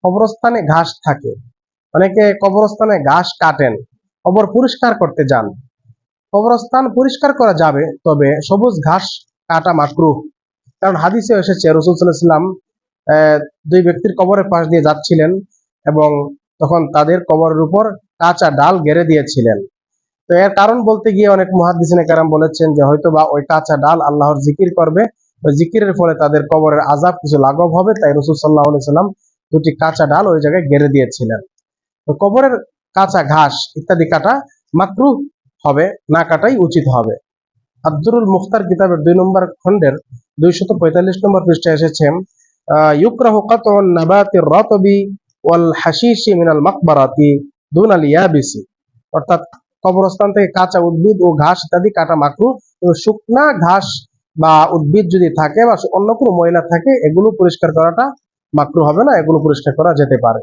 কবরস্থানে ঘাস থাকে, অনেকে কবরস্থানে ঘাস কাটেন, কবর পরিষ্কার করতে যান। কবরস্থান পরিষ্কার করা যাবে, তবে সবুজ ঘাস কাটা মাকরুহ। কারণ হাদিসে এসেছে রাসূল সাল্লাল্লাহু আলাইহি ওয়াসাল্লাম দুই ব্যক্তির কবরের পাশ দিয়ে যাচ্ছিলেন এবং তখন তাদের কবরের উপর কাঁচা ডাল গেড়ে দিয়েছিলেন। তো এর কারণ বলতে গিয়ে অনেক মুহাদ্দিসিনে কেরাম বলেছেন যে হয়তোবা ওই কাঁচা ডাল আল্লাহর জিকির করবে, ওই জিকিরের ফলে তাদের কবরের আযাব কিছু লাঘব হবে, তাই রাসূল সাল্লাল্লাহু আলাইহি ওয়াসাল্লাম দুটি কাঁচা ডাল ওই জায়গায় গেড়ে দিয়েছিলেন। তো কবরের কাঁচা ঘাস ইত্যাদি কাটা মাকরুহ হবে, না কাটাই উচিত হবে। আব্দুরুল মুখতার কিতাবের 2 নম্বর খণ্ডের 245 নম্বর পৃষ্ঠায় এসেছে ইউকরাহু কাতউন নাবাতির রাতবি ওয়াল হাশিশি মিনাল মাকবারাতি দুনাল ইয়াবিসি। অর্থাৎ কবরস্থান থেকে কাঁচা উদ্ভিদ ও ঘাস ইত্যাদি কাটা মাকরুহ। শুকনা ঘাস বা উদ্ভিদ যদি থাকে বা অন্য কোনো ময়লা থাকে, এগুলো পরিষ্কার করাটা মাকরুহ হবে না, এগুলো পরিষ্কার করা যেতে পারে।